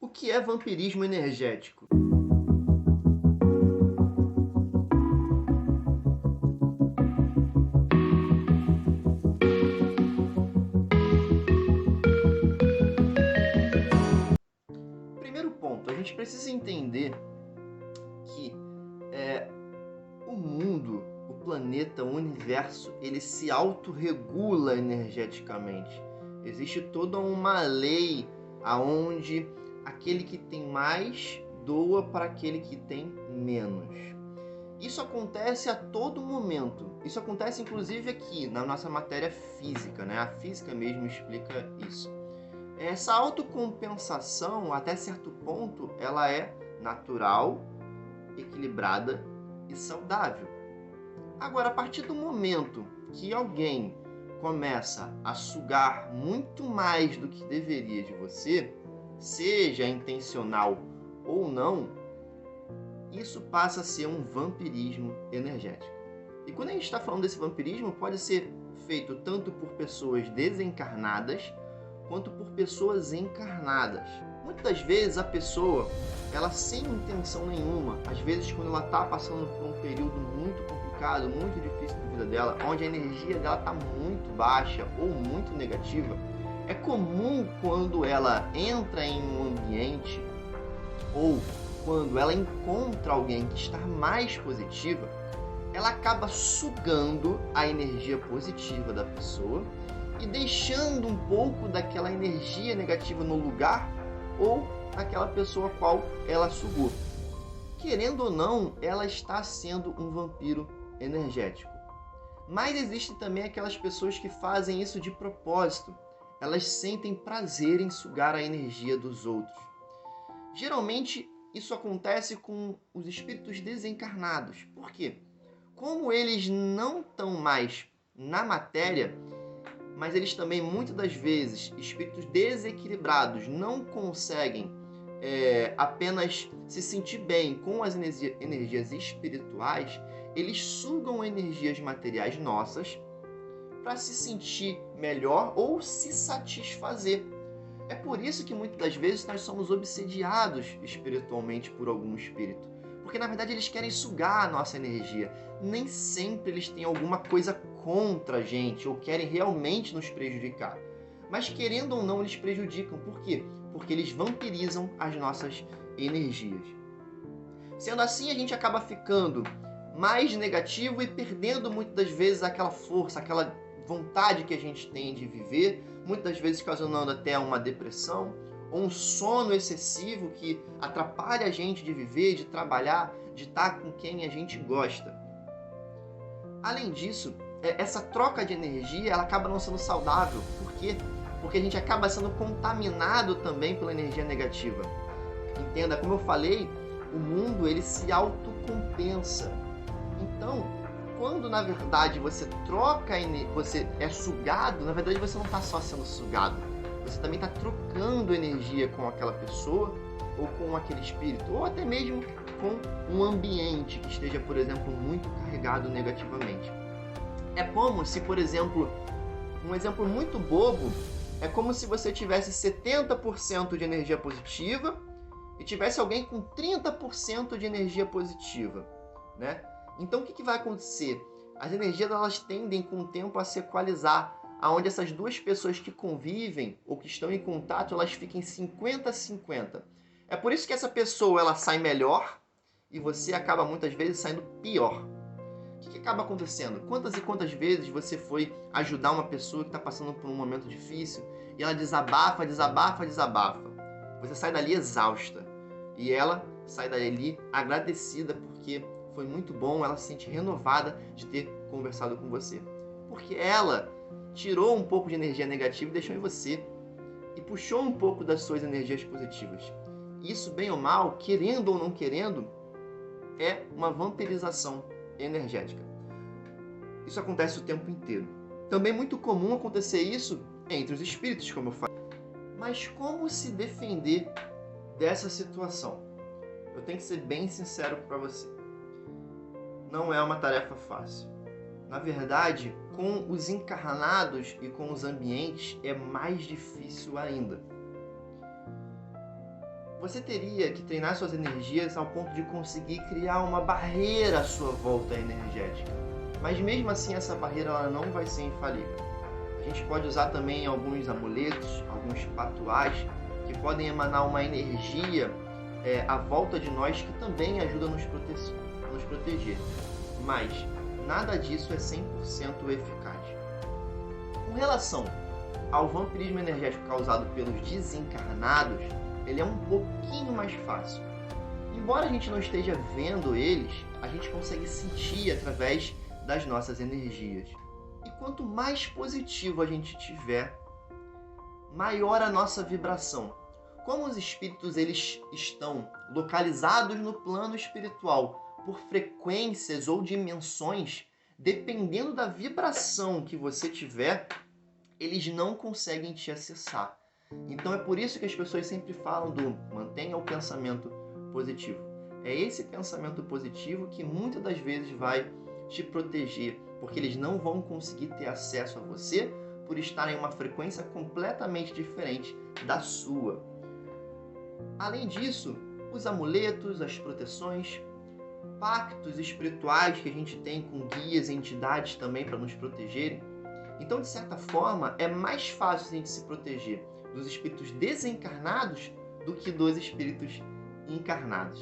O que é vampirismo energético? Primeiro ponto, a gente precisa entender que o mundo, o planeta, o universo, ele se autorregula energeticamente. Existe toda uma lei aonde aquele que tem mais doa para aquele que tem menos. Isso acontece a todo momento. Isso acontece inclusive aqui na nossa matéria física, né? A física mesmo explica isso. Essa autocompensação, até certo ponto, ela é natural, equilibrada e saudável. Agora, a partir do momento que alguém começa a sugar muito mais do que deveria de você, seja intencional ou não, isso passa a ser um vampirismo energético. E quando a gente está falando desse vampirismo, pode ser feito tanto por pessoas desencarnadas quanto por pessoas encarnadas. Muitas vezes a pessoa, ela sem intenção nenhuma, às vezes quando ela está passando por um período muito complicado, muito difícil na vida dela, onde a energia dela está muito baixa ou muito negativa, é comum quando ela entra em um ambiente ou quando ela encontra alguém que está mais positiva, ela acaba sugando a energia positiva da pessoa e deixando um pouco daquela energia negativa no lugar ou naquela pessoa a qual ela sugou. Querendo ou não, ela está sendo um vampiro energético. Mas existem também aquelas pessoas que fazem isso de propósito. Elas sentem prazer em sugar a energia dos outros. Geralmente, isso acontece com os espíritos desencarnados. Por quê? Como eles não estão mais na matéria, mas eles também, muitas das vezes, espíritos desequilibrados, não conseguem apenas se sentir bem com as energias espirituais, eles sugam energias materiais nossas para se sentir melhor ou se satisfazer. É por isso que muitas das vezes nós somos obsediados espiritualmente por algum espírito. Porque na verdade eles querem sugar a nossa energia. Nem sempre eles têm alguma coisa contra a gente ou querem realmente nos prejudicar. Mas querendo ou não, eles prejudicam. Por quê? Porque eles vampirizam as nossas energias. Sendo assim, a gente acaba ficando mais negativo e perdendo muitas das vezes aquela força, aquela vontade que a gente tem de viver, muitas vezes ocasionando até uma depressão ou um sono excessivo que atrapalha a gente de viver, de trabalhar, de estar com quem a gente gosta. Além disso, essa troca de energia ela acaba não sendo saudável. Por quê? Porque a gente acaba sendo contaminado também pela energia negativa. Entenda, como eu falei, o mundo ele se autocompensa. Então, quando na verdade você troca, você é sugado, na verdade você não está só sendo sugado, você também está trocando energia com aquela pessoa ou com aquele espírito, ou até mesmo com um ambiente que esteja, por exemplo, muito carregado negativamente. É como se, por exemplo, um exemplo muito bobo, é como se você tivesse 70% de energia positiva e tivesse alguém com 30% de energia positiva, né? Então o que vai acontecer? As energias elas tendem com o tempo a se equalizar, aonde essas duas pessoas que convivem ou que estão em contato, elas fiquem 50-50. É por isso que essa pessoa ela sai melhor e você acaba muitas vezes saindo pior. O que acaba acontecendo? Quantas e quantas vezes você foi ajudar uma pessoa que está passando por um momento difícil e ela desabafa, desabafa, desabafa. Você sai dali exausta e ela sai dali agradecida porque foi muito bom, ela se sente renovada de ter conversado com você. Porque ela tirou um pouco de energia negativa e deixou em você. E puxou um pouco das suas energias positivas. Isso, bem ou mal, querendo ou não querendo, é uma vampirização energética. Isso acontece o tempo inteiro. Também é muito comum acontecer isso entre os espíritos, como eu falei. Mas como se defender dessa situação? Eu tenho que ser bem sincero para você. Não é uma tarefa fácil. Na verdade, com os encarnados e com os ambientes é mais difícil ainda. você teria que treinar suas energias ao ponto de conseguir criar uma barreira à sua volta energética. Mas mesmo assim essa barreira ela não vai ser infalível. A gente pode usar também alguns amuletos, alguns patuás, que podem emanar uma energia à volta de nós que também ajuda a nos proteger. Mas nada disso é 100% eficaz. Com relação ao vampirismo energético causado pelos desencarnados, ele é um pouquinho mais fácil. Embora a gente não esteja vendo eles, a gente consegue sentir através das nossas energias. E quanto mais positivo a gente tiver, maior a nossa vibração. Como os espíritos eles estão localizados no plano espiritual por frequências ou dimensões, dependendo da vibração que você tiver, eles não conseguem te acessar. Então é por isso que as pessoas sempre falam do mantenha o pensamento positivo. É esse pensamento positivo que muitas das vezes vai te proteger, porque eles não vão conseguir ter acesso a você por estar em uma frequência completamente diferente da sua. Além disso, os amuletos, as proteções, pactos espirituais que a gente tem com guias e entidades também para nos protegerem. Então, de certa forma, é mais fácil a gente se proteger dos espíritos desencarnados do que dos espíritos encarnados.